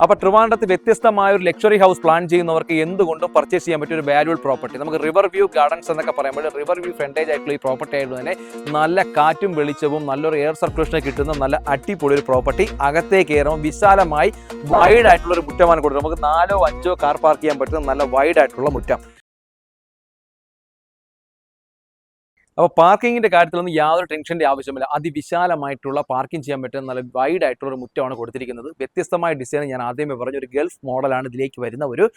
അപ്പോൾ ട്രിവാൻഡ്രത്ത് വ്യത്യസ്തമായ ഒരു ലക്ഷറി ഹൗസ് പ്ലാൻ ചെയ്യുന്നവർക്ക് എന്തുകൊണ്ടും പർച്ചേസ് ചെയ്യാൻ പറ്റിയ ഒരു വാല്യൂബിൾ പ്രോപ്പർട്ടി. നമുക്ക് റിവർ വ്യൂ ഗാർഡൻസ് എന്നൊക്കെ പറയുമ്പോൾ റിവർ വ്യൂ ഫ്രണ്ടേജ് ആയിട്ടുള്ള ഈ പ്രോപ്പർട്ടി ആയിരുന്നു തന്നെ നല്ല കാറ്റും വെളിച്ചവും നല്ലൊരു എയർ സർക്കുലേഷനെ കിട്ടുന്ന നല്ല അടിപൊളി ഒരു പ്രോപ്പർട്ടി. അകത്തേക്ക് കയറുമ്പോൾ വിശാലമായി വൈഡ് ആയിട്ടുള്ള ഒരു മുറ്റമാണ് കൊടുത്തത്. നമുക്ക് 4 or 5 കാർ പാർക്ക് ചെയ്യാൻ പറ്റുന്ന നല്ല വൈഡ് ആയിട്ടുള്ള മുറ്റം. അപ്പോൾ പാർക്കിങ്ങിന്റെ കാര്യത്തിലൊന്നും യാതൊരു ടെൻഷന്റെ ആവശ്യമില്ല. അതിവിശാലമായിട്ടുള്ള പാർക്കിംഗ് ചെയ്യാൻ പറ്റുന്ന നല്ല വൈഡ് ആയിട്ടുള്ള ഒരു മുറ്റമാണ് കൊടുത്തിരിക്കുന്നത്. വ്യത്യസ്തമായ ഡിസൈൻ ഞാൻ ആദ്യമേ പറഞ്ഞു, ഒരു ഗൾഫ് മോഡലാണ് ഇതിലേക്ക് വരുന്ന ഒരു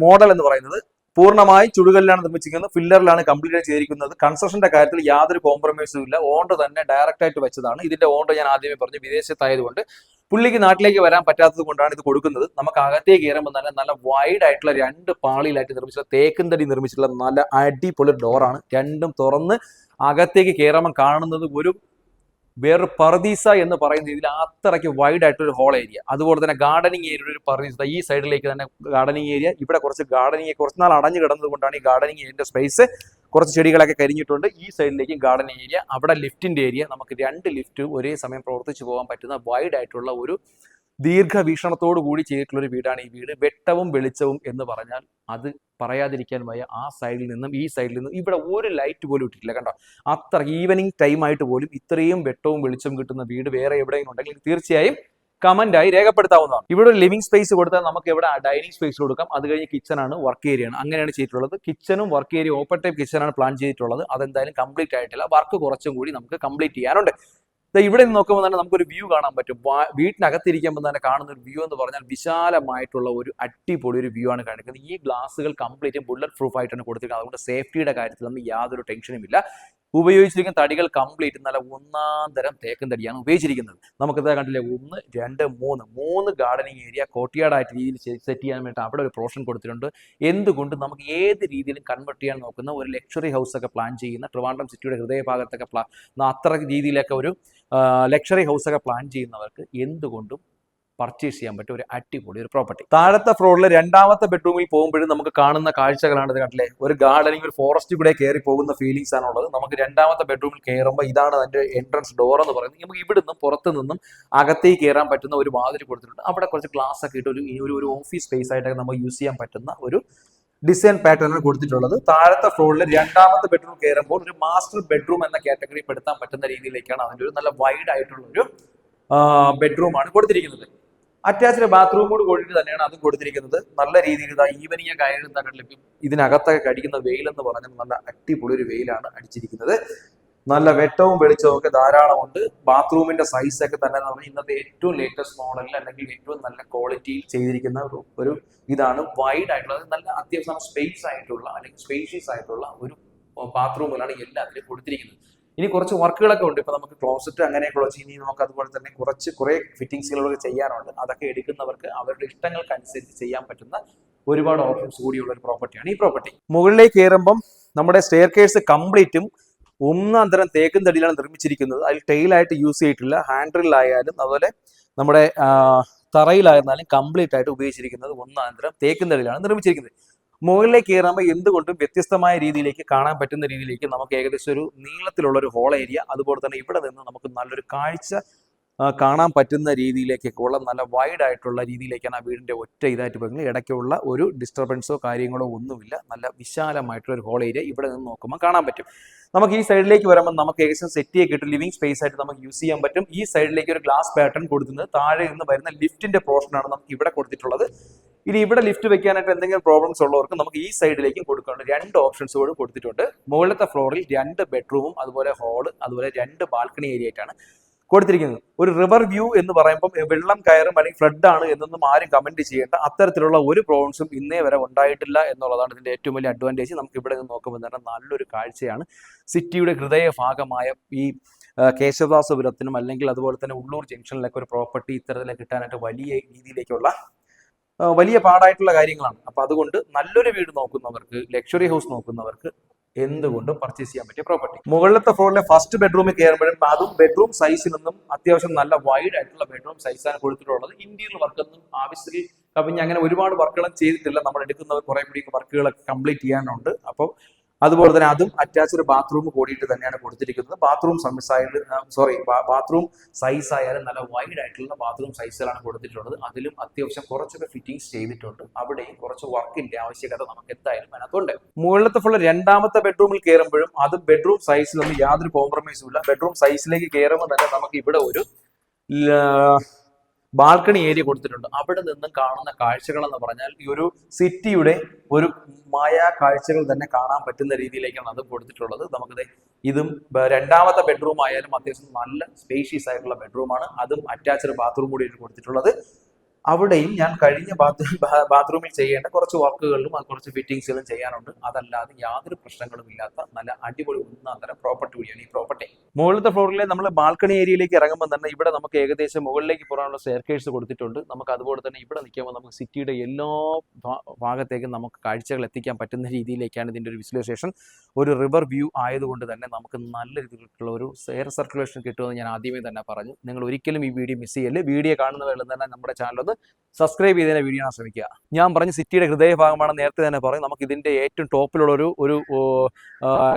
മോഡൽ എന്ന് പറയുന്നത്. പൂർണ്ണമായി ചുടുകല്ലാണ് നിർമ്മിച്ചിരിക്കുന്നത്, ഫില്ലറിലാണ് കംപ്ലീറ്റ് ചെയ്തിരിക്കുന്നത്. കൺസ്ട്രക്ഷന്റെ കാര്യത്തിൽ യാതൊരു കോംപ്രമൈസും ഇല്ല. ഓണ്ടർ തന്നെ ഡയറക്റ്റ് ആയിട്ട് വെച്ചതാണ്. ഇതിന്റെ ഓണ്ടർ ഞാൻ ആദ്യമേ പറഞ്ഞു വിദേശത്തായതുകൊണ്ട് പുള്ളിക്ക് നാട്ടിലേക്ക് വരാൻ പറ്റാത്തത് കൊണ്ടാണ് ഇത് കൊടുക്കുന്നത്. നമുക്ക് അകത്തേക്ക് കയറുമ്പോൾ തന്നെ നല്ല വൈഡ് ആയിട്ടുള്ള 2 പാളിയിലായിട്ട് നിർമ്മിച്ചിട്ടുള്ള തേക്കുംതടി നിർമ്മിച്ചിട്ടുള്ള നല്ല അടിപൊളി ഡോറാണ്. രണ്ടും തുറന്ന് അകത്തേക്ക് കയറുമ്പോൾ കാണുന്നത് വേറൊരു പർദീസ എന്ന് പറയുന്ന രീതിയിൽ അത്രയ്ക്ക് വൈഡ് ആയിട്ടൊരു ഹോൾ ഏരിയ. അതുപോലെ തന്നെ ഗാർഡനിങ് ഏരിയ ഒരു പർദീസ. ഈ സൈഡിലേക്ക് തന്നെ ഗാർഡനിങ് ഏരിയ. ഇവിടെ കുറച്ച് കുറച്ച് നാൾ അടഞ്ഞു കിടന്നത് കൊണ്ടാണ് ഈ ഗാർഡനിങ് ഏരിയയുടെ സ്പേസ്. കുറച്ച് ചെടികളൊക്കെ കരിഞ്ഞിട്ടുണ്ട്. ഈ സൈഡിലേക്ക് ഗാർഡനിങ് ഏരിയ. അവിടെ ലിഫ്റ്റിന്റെ ഏരിയ. നമുക്ക് 2 ലിഫ്റ്റ് ഒരേ സമയം പ്രവർത്തിച്ചു പോകാൻ പറ്റുന്ന വൈഡ് ആയിട്ടുള്ള ഒരു ദീർഘവീക്ഷണത്തോടു കൂടി ചെയ്തിട്ടുള്ള ഒരു വീടാണ് ഈ വീട്. വെട്ടവും വെളിച്ചവും എന്ന് പറഞ്ഞാൽ അത് പറയാതിരിക്കാൻ വയ്യ. ആ സൈഡിൽ നിന്നും ഈ സൈഡിൽ നിന്നും ഇവിടെ ഒരു ലൈറ്റ് പോലും ഇട്ടിട്ടില്ല. കണ്ടോ, അത്ര ഈവനിങ് ടൈം ആയിട്ട് പോലും ഇത്രയും വെട്ടവും വെളിച്ചവും കിട്ടുന്ന വീട് വേറെ എവിടെയെങ്കിലും ഉണ്ടെങ്കിൽ തീർച്ചയായും കമന്റായി രേഖപ്പെടുത്താവുന്നതാണ്. ഇവിടെ ഒരു ലിവിംഗ് സ്പേസ് കൊടുത്താൽ നമുക്ക് ഇവിടെ ഡൈനിങ് സ്പേസ് കൊടുക്കാം. അത് കഴിഞ്ഞ് കിച്ചൺ ആണ്, വർക്ക് ഏരിയ ആണ്. അങ്ങനെയാണ് ചെയ്തിട്ടുള്ളത്. കിച്ചണും work area open type kitchen ആണ് പ്ലാൻ ചെയ്തിട്ടുള്ളത്. അതെന്തായാലും കംപ്ലീറ്റ് ആയിട്ടില്ല. വർക്ക് കുറച്ചും കൂടി നമുക്ക് കംപ്ലീറ്റ് ചെയ്യാനുണ്ട്. ഇവിടെ നിന്ന് നോക്കുമ്പോൾ തന്നെ നമുക്കൊരു വ്യൂ കാണാൻ പറ്റും. വീട്ടിനകത്തിരിക്കുമ്പോൾ തന്നെ കാണുന്ന ഒരു വ്യൂ എന്ന് പറഞ്ഞാൽ വിശാലമായിട്ടുള്ള ഒരു അടിപൊളി ഒരു വ്യൂ ആണ് കാണിക്കുന്നത്. ഈ ഗ്ലാസുകൾ കംപ്ലീറ്റ് ബുള്ളറ്റ് പ്രൂഫ് ആയിട്ടാണ് കൊടുത്തിരിക്കുന്നത്. അതുകൊണ്ട് സേഫ്റ്റിയുടെ കാര്യത്തിലൊന്നും യാതൊരു ടെൻഷനും ഇല്ല. ഉപയോഗിച്ചിരിക്കുന്ന തടികൾ കംപ്ലീറ്റ് നല്ല 1ാം തരം തേക്കും തടിയാണ് ഉപയോഗിച്ചിരിക്കുന്നത്. നമുക്കിത് കണ്ടില്ലേ, 1, 2, 3 ഗാർഡനിങ് ഏരിയ കോർട്ട്യാർഡായിട്ട് രീതിയിൽ സെറ്റ് ചെയ്യാൻ വേണ്ടി അവിടെ ഒരു പോർഷൻ കൊടുത്തിട്ടുണ്ട്. എന്തുകൊണ്ട് നമുക്ക് ഏത് രീതിയിലും കൺവെർട്ട് ചെയ്യാൻ നോക്കുന്ന ഒരു ലക്ഷറി ഹൗസ് ഒക്കെ പ്ലാൻ ചെയ്യുന്ന ട്രിവാൻഡ്രം സിറ്റിയുടെ ഹൃദയഭാഗത്തൊക്കെ അത്ര രീതിയിലൊക്കെ ഒരു ലക്ഷറി ഹൗസ് ഒക്കെ പ്ലാൻ ചെയ്യുന്നവർക്ക് എന്തുകൊണ്ടും പർച്ചേസ് ചെയ്യാൻ പറ്റും ഒരു അടിപൊളി ഒരു പ്രോപ്പർട്ടി. താഴത്തെ ഫ്ലോറിൽ 2ാമത്തെ ബെഡ്റൂമിൽ പോകുമ്പോഴും നമുക്ക് കാണുന്ന കാഴ്ചകളാണ് ഇത്. കണ്ടില്ലേ, ഒരു ഗാർഡനിങ് ഒരു ഫോറസ്റ്റ് കൂടെ കയറി പോകുന്ന ഫീലിംഗ്സ് ആണുള്ളത്. നമുക്ക് 2ാമത്തെ ബെഡ്റൂമിൽ കയറുമ്പോൾ ഇതാണ് അതിന്റെ എൻട്രൻസ് ഡോർ എന്ന് പറയുന്നത്. നമുക്ക് ഇവിടുന്ന് പുറത്തു നിന്നും അകത്തേക്ക് കയറാൻ പറ്റുന്ന ഒരു വാതിൽ കൊടുത്തിട്ടുണ്ട്. അവിടെ കുറച്ച് ഗ്ലാസ് ഒക്കെ ഇട്ട് ഒരു ഓഫീസ് സ്പേസ് ആയിട്ടൊക്കെ നമുക്ക് യൂസ് ചെയ്യാൻ പറ്റുന്ന ഒരു ഡിസൈൻ പാറ്റേൺ ആണ് കൊടുത്തിട്ടുള്ളത്. താഴത്തെ ഫ്ലോറിൽ 2ാമത്തെ ബെഡ്റൂം കയറുമ്പോൾ ഒരു മാസ്റ്റർ ബെഡ്റൂം എന്ന കാറ്റഗറി പെടുത്താൻ പറ്റുന്ന രീതിയിലേക്കാണ് അതിന്റെ ഒരു നല്ല വൈഡ് ആയിട്ടുള്ള ഒരു ബെഡ്റൂമാണ് കൊടുത്തിരിക്കുന്നത്. അറ്റാച്ച്ഡ് ബാത്റൂമോട് കൂടിയിട്ട് തന്നെയാണ് അതും കൊടുത്തിരിക്കുന്നത്. നല്ല രീതിയിൽ ഈവനിങ് കാര്യം ലഭ്യം. ഇതിനകത്തൊക്കെ കടിക്കുന്ന വെയിലെന്ന് പറഞ്ഞാൽ നല്ല അടിപൊളി ഒരു വെയിലാണ് അടിച്ചിരിക്കുന്നത്. നല്ല വെട്ടവും വെളിച്ചവും ഒക്കെ ധാരാളമുണ്ട്. ബാത്റൂമിന്റെ സൈസ് ഒക്കെ തന്നെ ഇന്നത്തെ ഏറ്റവും ലേറ്റസ്റ്റ് മോഡലിൽ അല്ലെങ്കിൽ ഏറ്റവും നല്ല ക്വാളിറ്റിയിൽ ചെയ്തിരിക്കുന്ന ഒരു ഇതാണ്. വൈഡ് ആയിട്ടുള്ള നല്ല അത്യാവശ്യം സ്പേസ് ആയിട്ടുള്ള അല്ലെങ്കിൽ സ്പേഷ്യസ് ആയിട്ടുള്ള ഒരു ബാത്റൂമുകളാണ് എല്ലാത്തിലും കൊടുത്തിരിക്കുന്നത്. ഇനി കുറച്ച് വർക്കുകളൊക്കെ ഉണ്ട്. ഇപ്പൊ നമുക്ക് ക്ലോസറ്റ് അങ്ങനെയൊക്കെയുള്ള ഇനി നമുക്ക് അതുപോലെ തന്നെ കുറെ ഫിറ്റിംഗ്സുകളൊക്കെ ചെയ്യാനുണ്ട്. അതൊക്കെ എടുക്കുന്നവർക്ക് അവരുടെ ഇഷ്ടങ്ങൾക്കനുസരിച്ച് ചെയ്യാൻ പറ്റുന്ന ഒരുപാട് ഓപ്ഷൻസ് കൂടിയുള്ള ഒരു പ്രോപ്പർട്ടിയാണ് ഈ പ്രോപ്പർട്ടി. മുകളിലേക്ക് കയറുമ്പം നമ്മുടെ സ്റ്റെയർ കേസ് കംപ്ലീറ്റും 1ാം തരം തേക്കും തടിയിലാണ് നിർമ്മിച്ചിരിക്കുന്നത്. അതിൽ ടൈലായിട്ട് യൂസ് ചെയ്തിട്ടില്ല. ഹാൻഡിലായാലും അതുപോലെ നമ്മുടെ തറയിലായിരുന്നാലും കംപ്ലീറ്റ് ആയിട്ട് ഉപയോഗിച്ചിരിക്കുന്നത് 1ാം തരം തേക്കും തടിയിലാണ് നിർമ്മിച്ചിരിക്കുന്നത്. മുകളിലേക്ക് കയറുമ്പോൾ എന്തുകൊണ്ടും വ്യത്യസ്തമായ രീതിയിലേക്ക് കാണാൻ പറ്റുന്ന രീതിയിലേക്ക് നമുക്ക് ഏകദേശം ഒരു നീളത്തിലുള്ള ഒരു ഹോൾ ഏരിയ, അതുപോലെ തന്നെ ഇവിടെ നിന്ന് നമുക്ക് നല്ലൊരു കാഴ്ച കാണാൻ പറ്റുന്ന രീതിയിലേക്കൊക്കെ ഉള്ള നല്ല വൈഡ് ആയിട്ടുള്ള രീതിയിലേക്കാണ് ആ വീടിന്റെ ഒറ്റ ഇതായിട്ട് പോകുന്നത്. ഇടയ്ക്കുള്ള ഒരു ഡിസ്റ്റർബൻസോ കാര്യങ്ങളോ ഒന്നുമില്ല. നല്ല വിശാലമായിട്ടുള്ള ഒരു ഹോൾ ഏരിയ ഇവിടെ നിന്ന് നോക്കുമ്പോൾ കാണാൻ പറ്റും. നമുക്ക് ഈ സൈഡിലേക്ക് വരുമ്പോൾ നമുക്ക് ഏകദേശം സെറ്റ് ചെയ്തിട്ട് ലിവിംഗ് സ്പേസ് ആയിട്ട് നമുക്ക് യൂസ് ചെയ്യാൻ പറ്റും. ഈ സൈഡിലേക്ക് ഒരു ഗ്ലാസ് പാറ്റേൺ കൊടുക്കുന്നത് താഴെ നിന്ന് വരുന്ന ലിഫ്റ്റിന്റെ പോർഷനാണ് നമുക്ക് ഇവിടെ കൊടുത്തിട്ടുള്ളത്. ഇനി ഇവിടെ ലിഫ്റ്റ് വെക്കാനായിട്ട് എന്തെങ്കിലും പ്രോബ്ലംസ് ഉള്ളവർക്ക് നമുക്ക് ഈ സൈഡിലേക്കും കൊടുക്കാനുണ്ട്. 2 ഓപ്ഷൻസ് കൂടെ കൊടുത്തിട്ടുണ്ട്. മുകളിലത്തെ ഫ്ലോറിൽ 2 ബെഡ്റൂമും അതുപോലെ ഹാള് അതുപോലെ 2 ബാൽക്കണി ഏരിയ ആയിട്ടാണ് കൊടുത്തിരിക്കുന്നത്. ഒരു റിവർ വ്യൂ എന്ന് പറയുമ്പോൾ വെള്ളം കയറും അല്ലെങ്കിൽ ഫ്ലഡ് ആണ് എന്നൊന്നും ആരും കമന്റ് ചെയ്യേണ്ട. അത്തരത്തിലുള്ള ഒരു പ്രോബ്ലംസും ഇന്നേ വരെ ഉണ്ടായിട്ടില്ല എന്നുള്ളതാണ് ഇതിന്റെ ഏറ്റവും വലിയ അഡ്വാൻറ്റേജ്. നമുക്ക് ഇവിടെ നിന്ന് നോക്കുമ്പോൾ തന്നെ നല്ലൊരു കാഴ്ചയാണ്. സിറ്റിയുടെ ഹൃദയ ഭാഗമായ ഈ കേശവദാസപുരത്തിനും അല്ലെങ്കിൽ അതുപോലെ തന്നെ ഉള്ളൂർ ജംഗ്ഷനിലൊക്കെ ഒരു പ്രോപ്പർട്ടി ഇത്തരത്തിലേക്ക് കിട്ടാനായിട്ട് വലിയ രീതിയിലേക്കുള്ള വലിയ പാടായിട്ടുള്ള കാര്യങ്ങളാണ്. അപ്പൊ അതുകൊണ്ട് നല്ലൊരു വീട് നോക്കുന്നവർക്ക്, ലക്ഷറി ഹൗസ് നോക്കുന്നവർക്ക് എന്തുകൊണ്ടും പർച്ചേസ് ചെയ്യാൻ പറ്റിയ പ്രോപ്പർട്ടി. മുകളിലത്തെ ഫ്ലോറിലെ ഫസ്റ്റ് ബെഡ്റൂമിൽ കയറുമ്പോഴും അതും ബെഡ്റൂം സൈസിൽ നിന്നും അത്യാവശ്യം നല്ല വൈഡ് ആയിട്ടുള്ള ബെഡ്റൂം സൈസാണ് കൊടുത്തിട്ടുള്ളത്. ഇന്റീരിയർ വർക്കൊന്നും ആവശ്യത്തിൽ കവിഞ്ഞ് അങ്ങനെ ഒരുപാട് വർക്കുകളും ചെയ്തിട്ടില്ല. നമ്മൾ എടുക്കുന്നവർ കുറെ കൂടി വർക്കുകളൊക്കെ കംപ്ലീറ്റ് ചെയ്യാനുണ്ട്. അപ്പോൾ അതുപോലെ തന്നെ അതും അറ്റാച്ച്ഡ് ബാത്റൂം കൂടിയിട്ട് തന്നെയാണ് കൊടുത്തിരിക്കുന്നത്. ബാത്റൂം സൈസ് ആയാലും നല്ല വൈഡ് ആയിട്ടുള്ള ബാത്റൂം സൈസുകളാണ് കൊടുത്തിട്ടുള്ളത്. അതിലും അത്യാവശ്യം കുറച്ചൊക്കെ ഫിറ്റിംഗ്സ് ചെയ്തിട്ടുണ്ട്. അവിടെയും കുറച്ച് വർക്കിന്റെ ആവശ്യകത നമുക്ക് എന്തായാലും അതിനകത്തുണ്ട്. മുകളിലത്തെ ഫുള്ള് രണ്ടാമത്തെ ബെഡ്റൂമിൽ കയറുമ്പോഴും അതും ബെഡ്റൂം സൈസിലൊന്നും യാതൊരു കോംപ്രമൈസും ഇല്ല. ബെഡ്റൂം സൈസിലേക്ക് കയറുമ്പോൾ തന്നെ നമുക്ക് ഇവിടെ ഒരു ബാൽക്കണി ഏരിയ കൊടുത്തിട്ടുണ്ട്. അവിടെ നിന്നും കാണുന്ന കാഴ്ചകൾ എന്ന് പറഞ്ഞാൽ ഈ ഒരു സിറ്റിയുടെ ഒരു മായാ കാഴ്ചകൾ തന്നെ കാണാൻ പറ്റുന്ന രീതിയിലേക്കാണ് അത് കൊടുത്തിട്ടുള്ളത്. നമുക്കത് ഇതും രണ്ടാമത്തെ ബെഡ്റൂം ആയാലും അത്യാവശ്യം നല്ല സ്പേഷ്യസ് ആയിട്ടുള്ള ബെഡ്റൂമാണ്. അതും അറ്റാച്ച്ഡ് ബാത്റൂം കൂടിയാണ് കൊടുത്തിട്ടുള്ളത്. അവിടെയും ഞാൻ കഴിഞ്ഞ ബാത്റൂമിൽ ചെയ്യേണ്ട കുറച്ച് വർക്കുകളിലും കുറച്ച് ഫിറ്റിങ്സുകളും ചെയ്യാനുണ്ട്. അതല്ലാതെ യാതൊരു പ്രശ്നങ്ങളും ഇല്ലാത്ത നല്ല അടിപൊളി ഒന്നാം തരം പ്രോപ്പർട്ടി കൂടിയാണ് ഈ പ്രോപ്പർട്ടി. മുകളിലത്തെ ഫ്ലോറിലെ നമ്മൾ ബാൽക്കണി ഏരിയയിലേക്ക് ഇറങ്ങുമ്പോൾ തന്നെ ഇവിടെ നമുക്ക് ഏകദേശം മുകളിലേക്ക് പോകാനുള്ള സ്റ്റെയർകേഴ്സ് കൊടുത്തിട്ടുണ്ട്. നമുക്ക് അതുപോലെ തന്നെ ഇവിടെ നിൽക്കുമ്പോൾ നമുക്ക് സിറ്റിയുടെ എല്ലാ ഭാഗത്തേക്കും നമുക്ക് കാഴ്ചകൾ എത്തിക്കാൻ പറ്റുന്ന രീതിയിലേക്കാണ് ഇതിൻ്റെ ഒരു വിഷ്വലൈസേഷൻ. ഒരു റിവർ വ്യൂ ആയതുകൊണ്ട് തന്നെ നമുക്ക് നല്ല രീതിയിലുള്ള ഒരു എയർ സർക്കുലേഷൻ കിട്ടുമെന്ന് ഞാൻ ആദ്യമേ തന്നെ പറഞ്ഞു. നിങ്ങൾ ഒരിക്കലും ഈ വീഡിയോ മിസ് ചെയ്യല്ലേ. വീഡിയോ കാണുന്നവരെല്ലാം തന്നെ നമ്മുടെ ചാനൽ സബ്സ്ക്രൈബ് ചെയ്തതിനെ വീഡിയോ കാണാൻ ശ്രമിക്കുക. ഞാൻ പറഞ്ഞ സിറ്റിയുടെ ഹൃദയഭാഗമാണ് നേരത്തെ തന്നെ പറയും. നമുക്ക് ഇതിന്റെ ഏറ്റവും ടോപ്പിലുള്ള ഒരു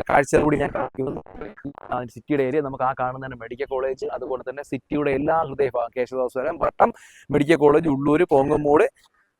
കാഴ്ച കൂടി ഞാൻ കാണിക്കുന്നു. സിറ്റിയുടെ ഏരിയ നമുക്ക് ആ കാണുന്ന മെഡിക്കൽ കോളേജ്, അതുപോലെ തന്നെ സിറ്റിയുടെ എല്ലാ ഹൃദയഭാഗം കേശവദാസപുരം, വട്ടം, മെഡിക്കൽ കോളേജ്, ഉള്ളൂർ, പോങ്ങുമൂട്,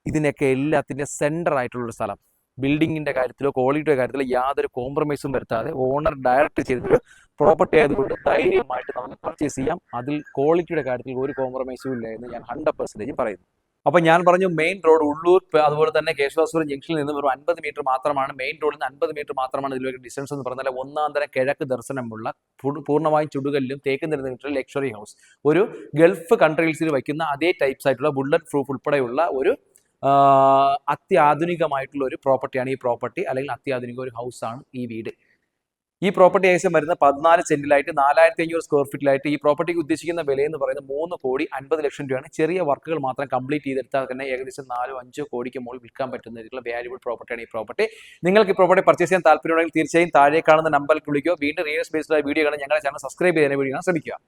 ഇതിനൊക്കെ എല്ലാത്തിൻ്റെ സെന്റർ ആയിട്ടുള്ളൊരു സ്ഥലം. ബിൽഡിങ്ങിന്റെ കാര്യത്തിലോ ക്വാളിറ്റിയുടെ കാര്യത്തിലോ യാതൊരു കോംപ്രമൈസും വരുത്താതെ ഓണർ ഡയറക്റ്റ് ചെയ്തൊരു പ്രോപ്പർട്ടി ആയതുകൊണ്ട് ധൈര്യമായിട്ട് നമുക്ക് പർച്ചേസ് ചെയ്യാം. അതിൽ ക്വാളിറ്റിയുടെ കാര്യത്തിൽ ഒരു കോംപ്രമൈസും ഇല്ല എന്ന് ഞാൻ 100% പറയുന്നു. അപ്പൊ ഞാൻ പറഞ്ഞു മെയിൻ റോഡ് ഉള്ളൂർ, അതുപോലെ തന്നെ കേശവദാസപുരം ജംഗ്ഷനിൽ നിന്ന് ഒരു 50 മീറ്റർ മാത്രമാണ്, മെയിൻ റോഡിൽ നിന്ന് 50 മീറ്റർ മാത്രമാണ് ഇതിലേക്ക് ഡിസ്റ്റൻസ് എന്ന് പറഞ്ഞാൽ ഒന്നാം തരം കിഴക്ക് ദർശനമുള്ള പൂർണ്ണമായും ചുടുകല്ലും തേക്കും നിറഞ്ഞിട്ടുള്ള ലക്ഷറി ഹൗസ്. ഒരു ഗൾഫ് കൺട്രീസിൽ വയ്ക്കുന്ന അതേ ടൈപ്സ് ആയിട്ടുള്ള ബുള്ളറ്റ് പ്രൂഫ് ഉൾപ്പെടെയുള്ള ഒരു അത്യാധുനികമായിട്ടുള്ള ഒരു പ്രോപ്പർട്ടിയാണ് ഈ പ്രോപ്പർട്ടി, അല്ലെങ്കിൽ അത്യാധുനിക ഒരു ഹൗസാണ് ഈ വീട്. ഈ പ്രോപ്പർട്ടി ഏകദേശം വരുന്ന 14 സെന്റിലായിട്ട് 4500 സ്ക്വയർ ഫീറ്റിലായിട്ട് ഈ പ്രോപ്പർട്ടിക്ക് ഉദ്ദേശിക്കുന്ന വില എന്ന് പറയുന്നത് 3,50,00,000 രൂപയാണ്. ചെറിയ വർക്കുകൾ മാത്രം കംപ്ലീറ്റ് ചെയ്തെടുത്താൽ തന്നെ ഏകദേശം 4-5 കോടിക്ക് മുകളിൽ വിൽക്കാൻ പറ്റുന്ന രീതിയിലുള്ള വാല്യുബിൾ പ്രോപ്പർട്ടിയാണ് ഈ പ്രോപ്പർട്ടി. നിങ്ങൾക്ക് ഈ പ്രോപ്പർട്ടി പർച്ചേസ് ചെയ്യാൻ താല്പര്യമുണ്ടെങ്കിൽ തീർച്ചയായും താഴെ കാണുന്ന നമ്പറിൽ വിളിക്കുക. വീണ്ടും റിയൽ എസ്റ്റേറ്റ് ബേസ്ഡ് വീഡിയോ കാണാൻ ഞങ്ങളുടെ ചാനൽ സബ്സ്ക്രൈബ് ചെയ്യാൻ വീഡിയോ കാണാൻ ശ്രമിക്കുക.